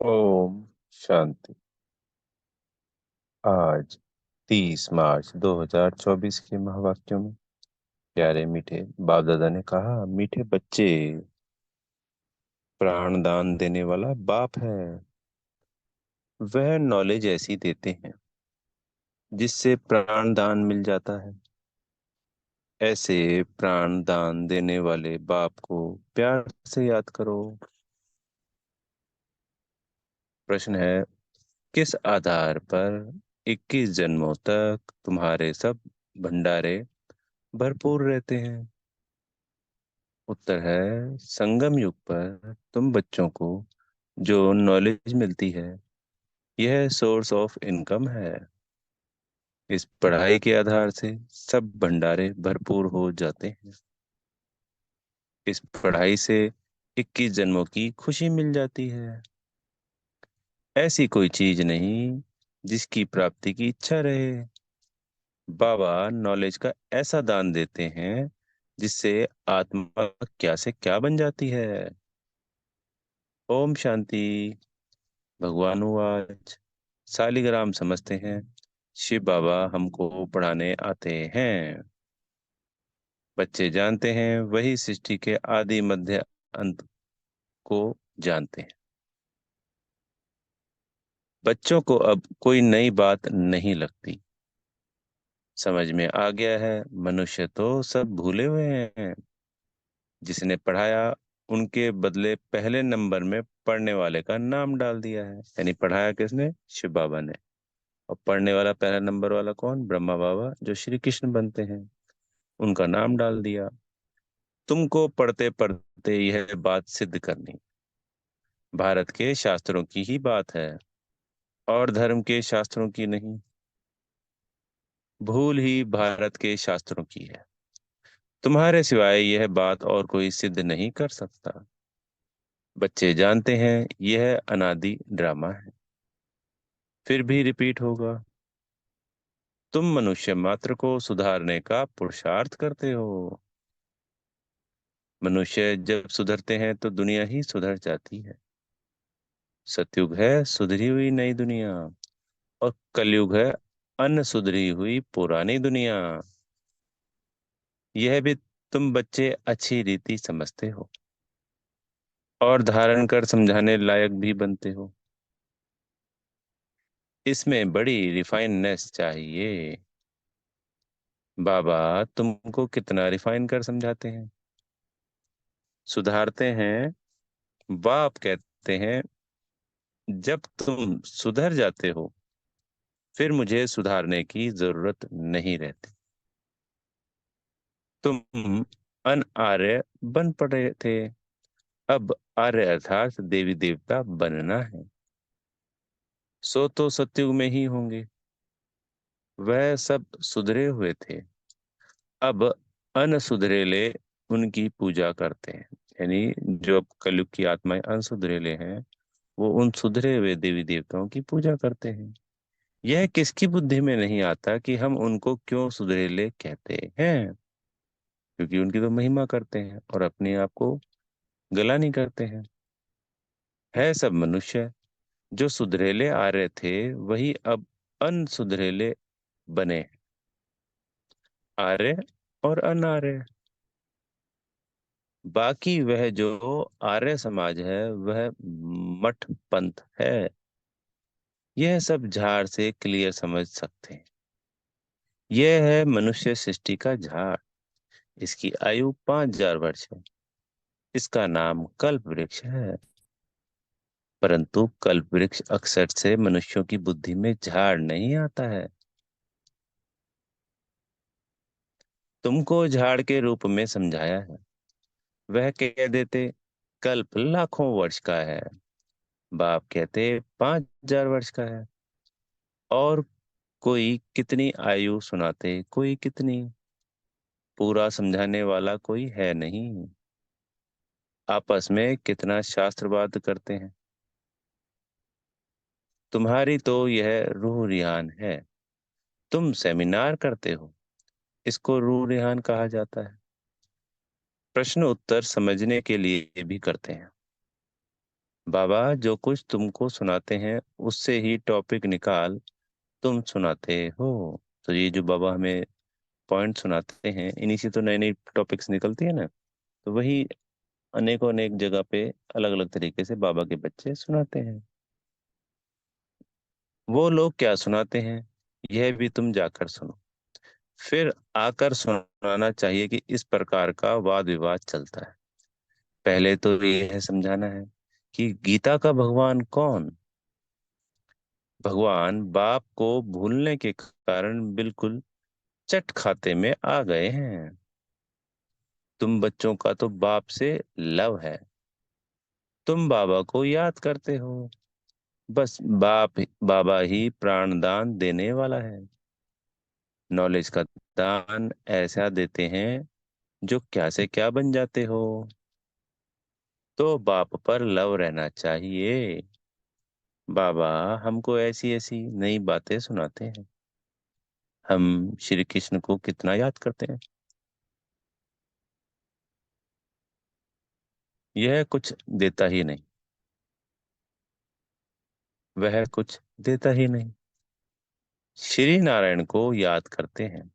ओम शांति। आज 30 मार्च 2024 के महावाक्यों में प्यारे मीठे बाप दादा ने कहा, मीठे बच्चे, प्राणदान देने वाला बाप है। वह नॉलेज ऐसी देते हैं जिससे प्राणदान मिल जाता है। ऐसे प्राणदान देने वाले बाप को प्यार से याद करो। प्रश्न है, किस आधार पर 21 जन्मों तक तुम्हारे सब भंडारे भरपूर रहते हैं? उत्तर है, संगम युग पर तुम बच्चों को जो नॉलेज मिलती है, यह सोर्स ऑफ इनकम है। इस पढ़ाई के आधार से सब भंडारे भरपूर हो जाते हैं। इस पढ़ाई से 21 जन्मों की खुशी मिल जाती है। ऐसी कोई चीज नहीं जिसकी प्राप्ति की इच्छा रहे। बाबा नॉलेज का ऐसा दान देते हैं जिससे आत्मा क्या से क्या बन जाती है। ओम शांति। भगवान आज सालिग्राम समझते हैं, शिव बाबा हमको पढ़ाने आते हैं। बच्चे जानते हैं, वही सृष्टि के आदि मध्य अंत को जानते हैं। बच्चों को अब कोई नई बात नहीं लगती। समझ में आ गया है, मनुष्य तो सब भूले हुए हैं। जिसने पढ़ाया उनके बदले पहले नंबर में पढ़ने वाले का नाम डाल दिया है। यानी पढ़ाया किसने? शिव बाबा ने। और पढ़ने वाला पहला नंबर वाला कौन? ब्रह्मा बाबा, जो श्री कृष्ण बनते हैं। उनका नाम डाल दिया। तुमको पढ़ते पढ़ते यह बात सिद्ध करनी, भारत के शास्त्रों की ही बात है और धर्म के शास्त्रों की नहीं। भूल ही भारत के शास्त्रों की है। तुम्हारे सिवाय यह बात और कोई सिद्ध नहीं कर सकता। बच्चे जानते हैं, यह अनादि ड्रामा है, फिर भी रिपीट होगा। तुम मनुष्य मात्र को सुधारने का पुरुषार्थ करते हो। मनुष्य जब सुधरते हैं तो दुनिया ही सुधर जाती है। सतयुग है सुधरी हुई नई दुनिया, और कलयुग है अन सुधरी हुई पुरानी दुनिया। यह भी तुम बच्चे अच्छी रीति समझते हो और धारण कर समझाने लायक भी बनते हो। इसमें बड़ी रिफाइननेस चाहिए। बाबा तुमको कितना रिफाइन कर समझाते हैं, सुधारते हैं। बाप कहते हैं, जब तुम सुधर जाते हो फिर मुझे सुधारने की जरूरत नहीं रहती। तुम अन आर्य बन पड़े थे, अब आर्य अर्थात देवी देवता बनना है। सो तो सतयुग में ही होंगे। वह सब सुधरे हुए थे, अब अनसुधरेले उनकी पूजा करते हैं। यानी जो अब कलयुग की आत्माएं अनसुधरेले हैं, वो उन सुधरे हुए देवी देवताओं की पूजा करते हैं। यह किसकी बुद्धि में नहीं आता कि हम उनको क्यों सुधरेले कहते हैं? क्योंकि उनकी तो महिमा करते हैं और अपने आप को गला नहीं करते हैं। है सब मनुष्य। जो सुधरेले आर्य थे वही अब अनसुधरेले बने, आर्य और अनार्य। बाकी वह जो आर्य समाज है वह मठ पंथ है। यह सब झाड़ से क्लियर समझ सकते हैं। यह है मनुष्य सृष्टि का झाड़। इसकी आयु 5000 वर्ष है। इसका नाम कल्प वृक्ष है। परंतु कल्प वृक्ष अक्सर से मनुष्यों की बुद्धि में झाड़ नहीं आता है। तुमको झाड़ के रूप में समझाया है। वह कह देते कल्प लाखों वर्ष का है, बाप कहते 5000 वर्ष का है। और कोई कितनी आयु सुनाते, कोई कितनी। पूरा समझाने वाला कोई है नहीं। आपस में कितना शास्त्रवाद करते हैं। तुम्हारी तो यह रूह रिहान है। तुम सेमिनार करते हो, इसको रूह रिहान कहा जाता है। प्रश्न उत्तर समझने के लिए भी करते हैं। बाबा जो कुछ तुमको सुनाते हैं उससे ही टॉपिक निकाल तुम सुनाते हो। तो ये जो बाबा हमें पॉइंट सुनाते हैं इन्हीं से तो नई नई टॉपिक्स निकलती है ना। तो वही अनेकों अनेक जगह पे अलग अलग तरीके से बाबा के बच्चे सुनाते हैं। वो लोग क्या सुनाते हैं यह भी तुम जाकर सुनो। फिर आकर सुनाना चाहिए कि इस प्रकार का वाद विवाद चलता है। पहले तो यह समझाना है कि गीता का भगवान कौन। भगवान बाप को भूलने के कारण बिल्कुल चट खाते में आ गए हैं। तुम बच्चों का तो बाप से लव है। तुम बाबा को याद करते हो। बस बाबा ही प्राण दान देने वाला है। नॉलेज का दान ऐसा देते हैं जो क्या से क्या बन जाते हो। तो बाप पर लव रहना चाहिए। बाबा हमको ऐसी ऐसी नई बातें सुनाते हैं। हम श्री कृष्ण को कितना याद करते हैं। यह कुछ देता ही नहीं। वह कुछ देता ही नहीं। श्री नारायण को याद करते हैं।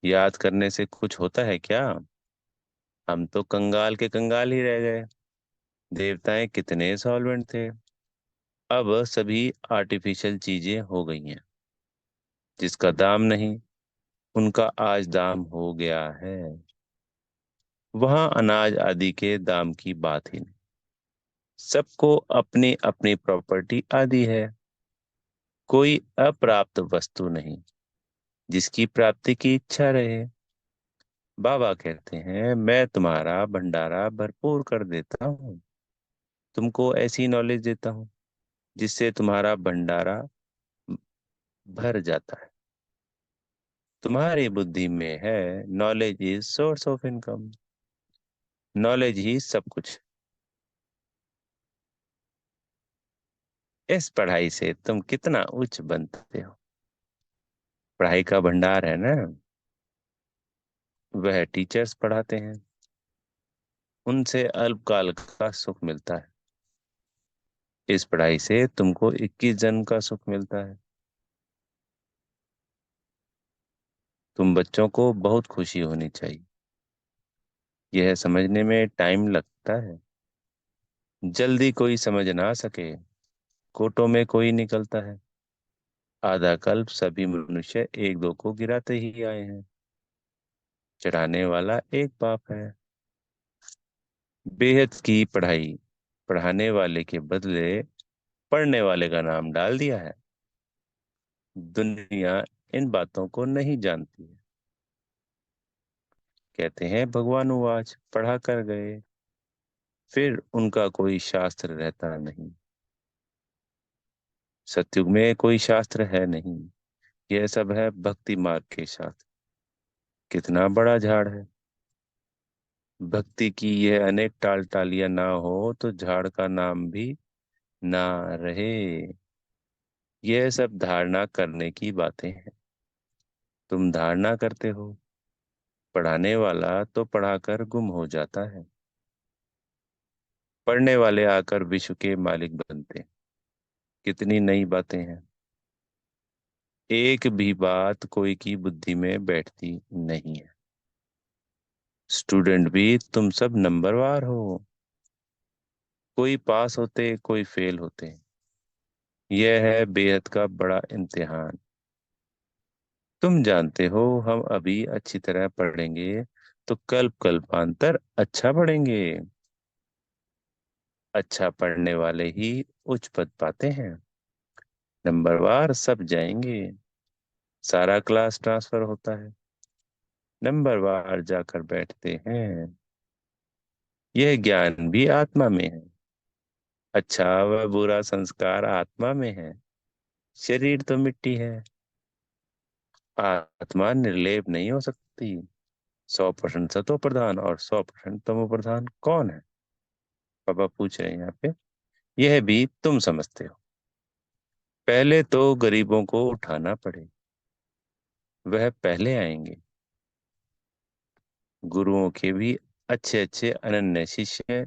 याद करने से कुछ होता है क्या। हम तो कंगाल के कंगाल ही रह गए। देवताएं कितने सॉल्वेंट थे। अब सभी आर्टिफिशियल चीजें हो गई हैं। जिसका दाम नहीं उनका आज दाम हो गया है। वहां अनाज आदि के दाम की बात ही नहीं। सबको अपनी अपनी प्रॉपर्टी आदि है। कोई अप्राप्त वस्तु नहीं जिसकी प्राप्ति की इच्छा रहे। बाबा कहते हैं मैं तुम्हारा भंडारा भरपूर कर देता हूँ। तुमको ऐसी नॉलेज देता हूँ जिससे तुम्हारा भंडारा भर जाता है। तुम्हारी बुद्धि में है knowledge is source of income. Knowledge ही सब कुछ। इस पढ़ाई से तुम कितना उच्च बनते हो। पढ़ाई का भंडार है ना। वह टीचर्स पढ़ाते हैं। उनसे अल्पकाल का सुख मिलता है। इस पढ़ाई से तुमको 21 जन्म का सुख मिलता है। तुम बच्चों को बहुत खुशी होनी चाहिए। यह समझने में टाइम लगता है। जल्दी कोई समझ ना सके। कोटों में कोई निकलता है। आधा कल्प सभी मनुष्य एक दो को गिराते ही आए हैं। चढ़ाने वाला एक बाप है। बेहद की पढ़ाई पढ़ाने वाले के बदले पढ़ने वाले का नाम डाल दिया है। दुनिया इन बातों को नहीं जानती है। कहते हैं भगवान उवाच पढ़ा कर गए। फिर उनका कोई शास्त्र रहता नहीं। सतयुग में कोई शास्त्र है नहीं। यह सब है भक्ति मार्ग के शास्त्र। कितना बड़ा झाड़ है। भक्ति की यह अनेक टाल टालियां ना हो तो झाड़ का नाम भी ना रहे। यह सब धारणा करने की बातें हैं। तुम धारणा करते हो। पढ़ाने वाला तो पढ़ाकर गुम हो जाता है। पढ़ने वाले आकर विश्व के मालिक बनते हैं। कितनी नई बातें हैं। एक भी बात कोई की बुद्धि में बैठती नहीं है। स्टूडेंट भी तुम सब नंबरवार हो। कोई पास होते कोई फेल होते। यह है बेहद का बड़ा इम्तिहान। तुम जानते हो हम अभी अच्छी तरह पढ़ेंगे तो कल्प कल्पांतर अच्छा पढ़ेंगे। अच्छा पढ़ने वाले ही उच्च पद पाते हैं। नंबरवार सब जाएंगे। सारा क्लास ट्रांसफर होता है। नंबरवार जाकर बैठते हैं। यह ज्ञान भी आत्मा में है। अच्छा व बुरा संस्कार आत्मा में है। शरीर तो मिट्टी है। आत्मा निर्लेप नहीं हो सकती। 100% सतो प्रधान और 100% तमो प्रधान कौन है। पापा पूछ रहे हैं यहाँ पे। यह भी तुम समझते हो। पहले तो गरीबों को उठाना पड़े। वह पहले आएंगे। गुरुओं के भी अच्छे अच्छे अनन्य शिष्य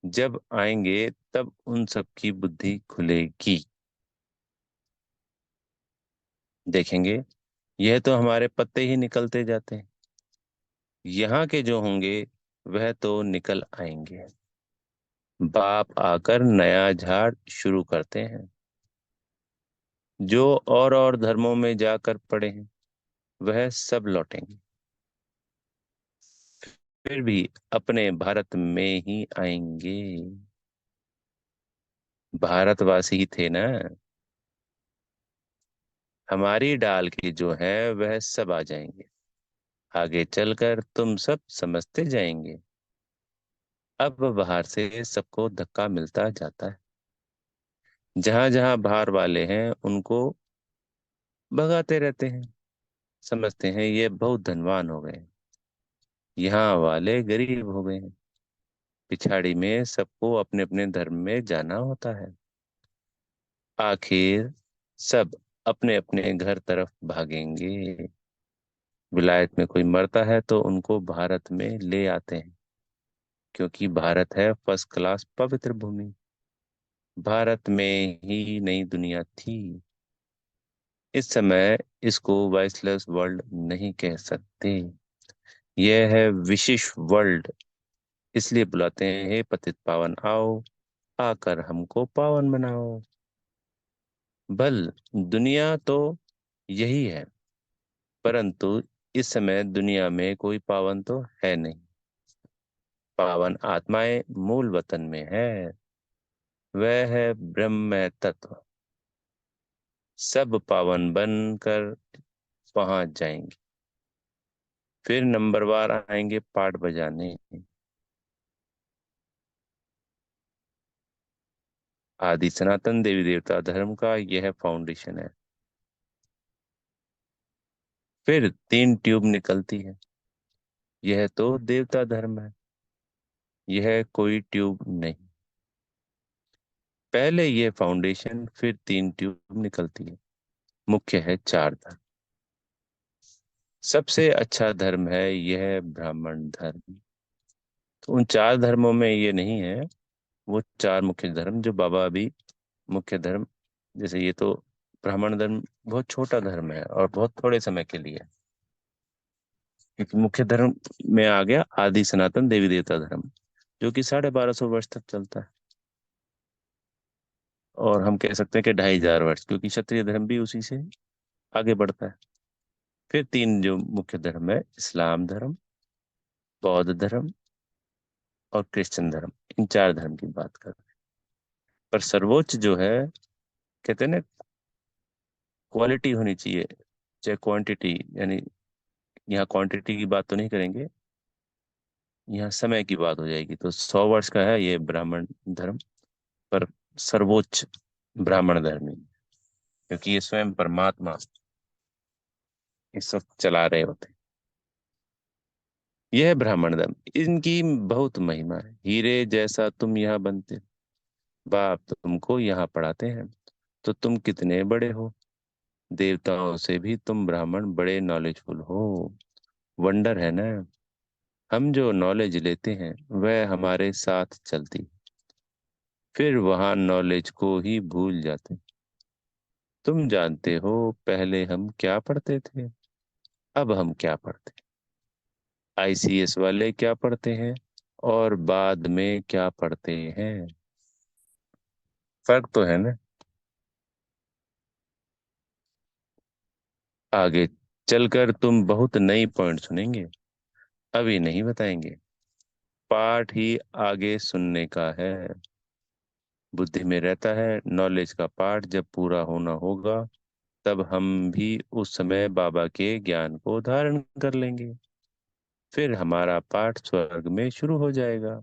जब आएंगे तब उन सब की बुद्धि खुलेगी। देखेंगे, यह तो हमारे पत्ते ही निकलते जाते हैं। यहाँ के जो होंगे वह तो निकल आएंगे। बाप आकर नया झाड़ शुरू करते हैं। जो और धर्मों में जाकर पड़े हैं वह सब लौटेंगे। फिर भी अपने भारत में ही आएंगे। भारतवासी ही थे ना। हमारी डाल के जो है वह सब आ जाएंगे। आगे चलकर तुम सब समझते जाएंगे। अब बाहर से सबको धक्का मिलता जाता है। जहां जहां बाहर वाले हैं उनको भगाते रहते हैं। समझते हैं ये बहुत धनवान हो गए, यहाँ वाले गरीब हो गए हैं। पिछाड़ी में सबको अपने अपने धर्म में जाना होता है। आखिर सब अपने अपने घर तरफ भागेंगे। विलायत में कोई मरता है तो उनको भारत में ले आते हैं, क्योंकि भारत है फर्स्ट क्लास पवित्र भूमि। भारत में ही नई दुनिया थी। इस समय इसको वॉइसलेस वर्ल्ड नहीं कह सकते। यह है विशेष वर्ल्ड। इसलिए बुलाते हैं, हे पतित पावन आओ, आकर हमको पावन बनाओ। बल दुनिया तो यही है, परंतु इस समय दुनिया में कोई पावन तो है नहीं। पावन आत्माएं मूल वतन में है। वह है ब्रह्म तत्व। सब पावन बनकर पहुंच जाएंगे। फिर नंबरवार आएंगे पाठ बजाने। आदि सनातन देवी देवता धर्म का यह फाउंडेशन है। फिर तीन ट्यूब निकलती है। यह तो देवता धर्म है। यह कोई ट्यूब नहीं। पहले ये फाउंडेशन, फिर तीन ट्यूब निकलती है। मुख्य है चार धर्म। सबसे अच्छा धर्म है यह ब्राह्मण धर्म। तो उन चार धर्मों में ये नहीं है वो चार मुख्य धर्म जो बाबा अभी मुख्य धर्म, जैसे ये तो ब्राह्मण धर्म बहुत छोटा धर्म है और बहुत थोड़े समय के लिए है। क्योंकि मुख्य धर्म में आ गया आदि सनातन देवी देवता धर्म, जो कि 1250 वर्ष तक चलता है। और हम कह सकते हैं कि 2500 वर्ष, क्योंकि क्षत्रिय धर्म भी उसी से आगे बढ़ता है। फिर तीन जो मुख्य धर्म है, इस्लाम धर्म, बौद्ध धर्म और क्रिश्चियन धर्म, इन चार धर्म की बात कर रहे हैं। पर सर्वोच्च जो है, कहते हैं ना, क्वालिटी होनी चाहिए चाहे क्वांटिटी। यानी यहाँ क्वांटिटी की बात तो नहीं करेंगे, यहाँ समय की बात हो जाएगी। तो 100 वर्ष का है ये ब्राह्मण धर्म, पर सर्वोच्च ब्राह्मण धर्म ही, क्योंकि ये स्वयं परमात्मा इस वक्त चला रहे होते हैं। यह ब्राह्मण धर्म, इनकी बहुत महिमा है। हीरे जैसा तुम यहाँ बनते, बाप तुमको यहाँ पढ़ाते हैं, तो तुम कितने बड़े हो। देवताओं से भी तुम ब्राह्मण बड़े नॉलेजफुल हो। वंडर है ना। हम जो नॉलेज लेते हैं वह हमारे साथ चलती, फिर वहां नॉलेज को ही भूल जाते। तुम जानते हो पहले हम क्या पढ़ते थे, अब हम क्या पढ़ते। आईसीएस वाले क्या पढ़ते हैं और बाद में क्या पढ़ते हैं। फर्क तो है ना। आगे चलकर तुम बहुत नई पॉइंट सुनेंगे, अभी नहीं बताएंगे। पाठ ही आगे सुनने का है। बुद्धि में रहता है नॉलेज का पाठ जब पूरा होना होगा, तब हम भी उस समय बाबा के ज्ञान को धारण कर लेंगे। फिर हमारा पाठ स्वर्ग में शुरू हो जाएगा।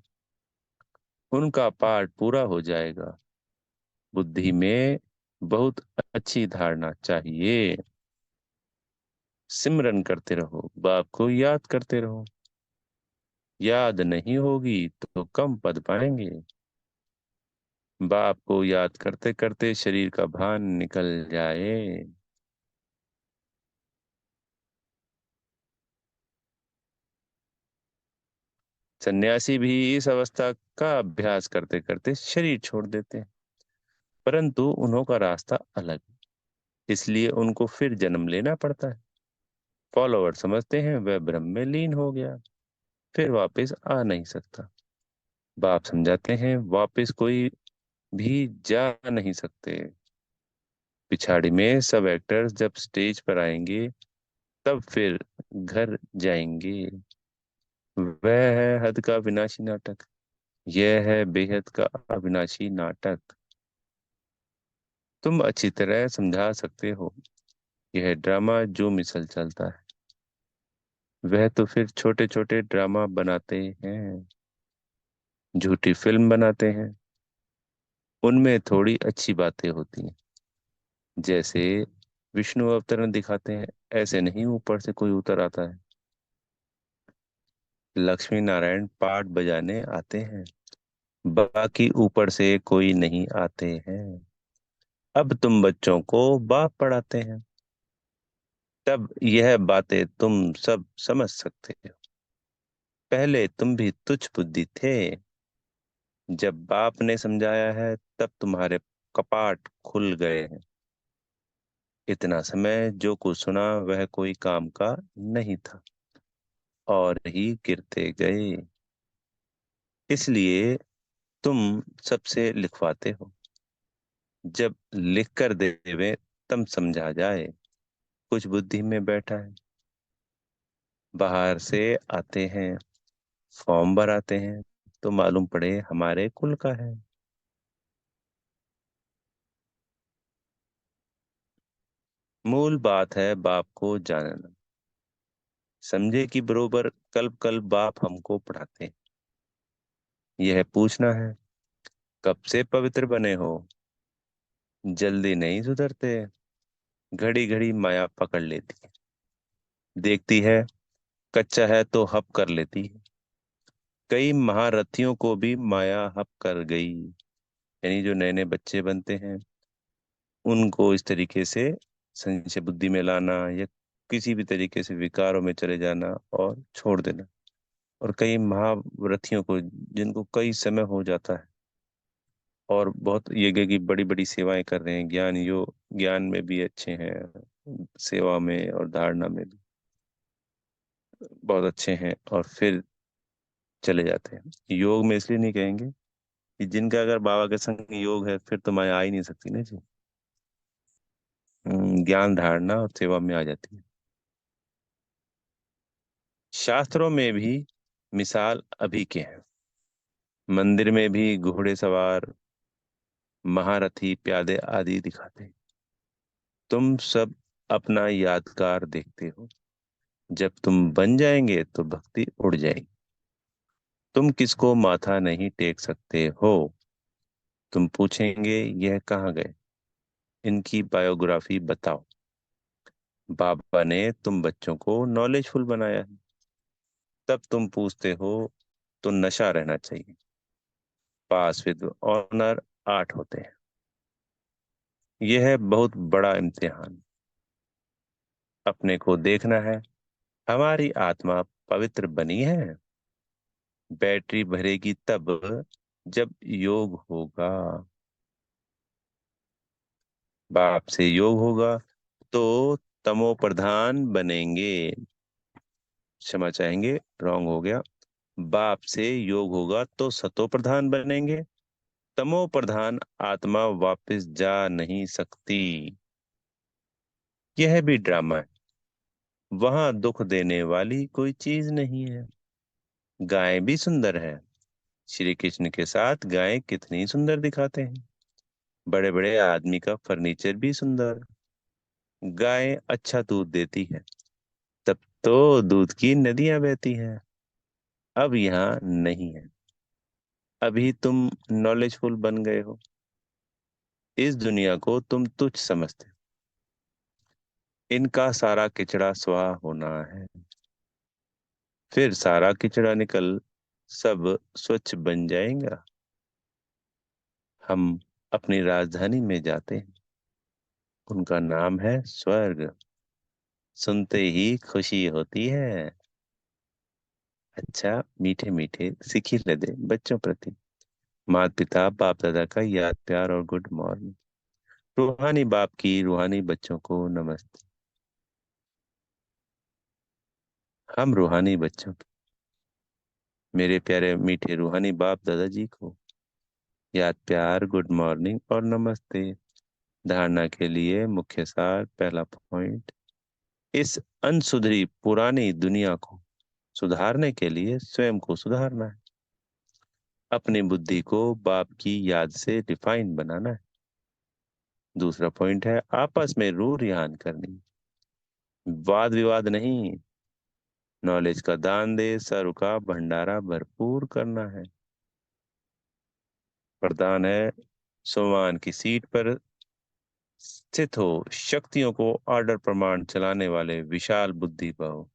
उनका पाठ पूरा हो जाएगा। बुद्धि में बहुत अच्छी धारणा चाहिए। सिमरन करते रहो, बाप को याद करते रहो। याद नहीं होगी तो कम पद पाएंगे। बाप को याद करते करते शरीर का भान निकल जाए। सन्यासी भी इस अवस्था का अभ्यास करते करते शरीर छोड़ देते हैं, परंतु उन्हों का रास्ता अलग है, इसलिए उनको फिर जन्म लेना पड़ता है। फॉलोअर समझते हैं वह ब्रह्म में लीन हो गया, फिर वापस आ नहीं सकता। बाप समझाते हैं वापस कोई भी जा नहीं सकते। पिछाड़ी में सब एक्टर्स जब स्टेज पर आएंगे, तब फिर घर जाएंगे। वह है हद का विनाशी नाटक। यह है बेहद का अविनाशी नाटक। तुम अच्छी तरह समझा सकते हो। यह ड्रामा जो मिसल चलता है, वह तो फिर छोटे छोटे ड्रामा बनाते हैं, झूठी फिल्म बनाते हैं। उनमें थोड़ी अच्छी बातें होती हैं, जैसे विष्णु अवतरण दिखाते हैं, ऐसे नहीं ऊपर से कोई उतर आता है। लक्ष्मी नारायण पाठ बजाने आते हैं, बाकी ऊपर से कोई नहीं आते हैं। अब तुम बच्चों को बाप पढ़ाते हैं, तब यह बातें तुम सब समझ सकते हो। पहले तुम भी तुच्छ बुद्धि थे, जब बाप ने समझाया है तब तुम्हारे कपाट खुल गए हैं। इतना समय जो कुछ सुना वह कोई काम का नहीं था, और ही गिरते गए। इसलिए तुम सबसे लिखवाते हो। जब लिख कर देवे तब समझा जाए कुछ बुद्धि में बैठा है। बाहर से आते हैं, फॉर्म भर आते हैं, तो मालूम पड़े हमारे कुल का है। मूल बात है बाप को जानना। समझे कि बरोबर कल्प कल्प बाप हमको पढ़ाते हैं। यह पूछना है कब से पवित्र बने हो। जल्दी नहीं सुधरते, घड़ी घड़ी माया पकड़ लेती है। देखती है कच्चा है तो हप कर लेती है। कई महारथियों को भी माया हप कर गई। यानी जो नए नए बच्चे बनते हैं, उनको इस तरीके से संशय बुद्धि में लाना, या किसी भी तरीके से विकारों में चले जाना और छोड़ देना। और कई महारथियों को, जिनको कई समय हो जाता है और बहुत यज्ञ की बड़ी बड़ी सेवाएं कर रहे हैं, ज्ञान में भी अच्छे हैं, सेवा में और धारणा में भी बहुत अच्छे हैं, और फिर चले जाते हैं। योग में इसलिए नहीं कहेंगे कि जिनका अगर बाबा के संग योग है, फिर तो माया आ ही नहीं सकती ना जी। ज्ञान धारणा और सेवा में आ जाती है। शास्त्रों में भी मिसाल अभी के हैं। मंदिर में भी घोड़े सवार, महारथी, प्यादे आदि दिखाते हैं। तुम सब अपना यादगार देखते हो। जब तुम बन जाएंगे तो भक्ति उड़ जाएगी। तुम किसको माथा नहीं टेक सकते हो। तुम पूछेंगे यह कहाँ गए, इनकी बायोग्राफी बताओ। बाबा ने तुम बच्चों को नॉलेजफुल बनाया है, तब तुम पूछते हो तो नशा रहना चाहिए। पास विद ऑनर 8 होते हैं। यह है बहुत बड़ा इम्तिहान। अपने को देखना है, हमारी आत्मा पवित्र बनी है। बैटरी भरेगी तब जब योग होगा। बाप से योग होगा तो तमो प्रधान बनेंगे। क्षमा चाहेंगे, रॉन्ग हो गया। बाप से योग होगा तो सतो प्रधान बनेंगे। तमो प्रधान आत्मा वापस जा नहीं सकती। यह भी ड्रामा है। वहां दुख देने वाली कोई चीज नहीं है। गाय भी सुंदर है। श्री कृष्ण के साथ गायें कितनी सुंदर दिखाते हैं। बड़े बड़े आदमी का फर्नीचर भी सुंदर। गाय अच्छा दूध देती है, तब तो दूध की नदियां बहती हैं। अब यहाँ नहीं है। अभी तुम नॉलेजफुल बन गए हो। इस दुनिया को तुम तुच्छ समझते हो। इनका सारा किचड़ा स्वाहा होना है, फिर सारा किचड़ा निकल सब स्वच्छ बन जाएगा। हम अपनी राजधानी में जाते हैं, उनका नाम है स्वर्ग। सुनते ही खुशी होती है। अच्छा, मीठे मीठे सिखी लदे बच्चों प्रति माता पिता बाप दादा का याद प्यार और गुड मॉर्निंग। रूहानी बाप की रूहानी बच्चों को नमस्ते। हम रूहानी बच्चों की मेरे प्यारे मीठे रूहानी बाप दादाजी को याद प्यार गुड मॉर्निंग और नमस्ते। धारणा के लिए मुख्य सार। पहला पॉइंट, इस अनसुधरी पुरानी दुनिया को सुधारने के लिए स्वयं को सुधारना है। अपनी बुद्धि को बाप की याद से रिफाइन बनाना है। दूसरा पॉइंट है, आपस में रूह रिहान करनी, वाद विवाद नहीं। नॉलेज का दान दे, सर्व का भंडारा भरपूर करना है। वरदान है, सोमान की सीट पर स्थित हो, शक्तियों को आर्डर प्रमाण चलाने वाले विशाल बुद्धि भव।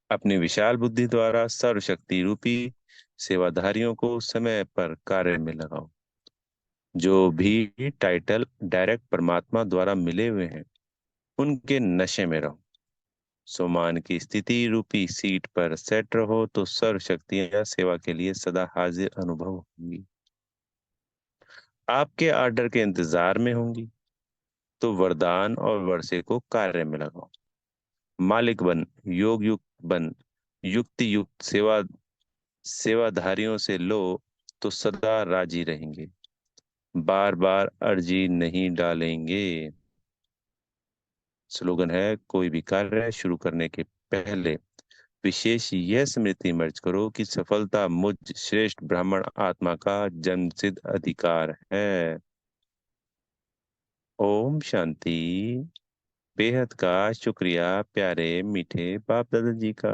अपनी विशाल बुद्धि द्वारा सर्वशक्ति रूपी सेवाधारियों को समय पर कार्य में लगाओ। जो भी टाइटल डायरेक्ट परमात्मा द्वारा मिले हुए हैं, उनके नशे में रहो। सोमान की स्थिति रूपी सीट पर सेट रहो तो सर्व शक्तियां सेवा के लिए सदा हाजिर अनुभव होंगी। आपके आर्डर के इंतजार में होंगी। तो वरदान और वर्षे को कार्य में लगाओ। मालिक बन, योग युक्त बन, युक्ति युक्त सेवाधारियों से लो तो सदा राजी रहेंगे। बार बार अर्जी नहीं डालेंगे। स्लोगन है, कोई भी कार्य शुरू करने के पहले विशेष यह स्मृति मर्ज करो कि सफलता मुझ श्रेष्ठ ब्राह्मण आत्मा का जन्मसिद्ध अधिकार है। ओम शांति। बेहद का शुक्रिया प्यारे मीठे बाप दादा जी का।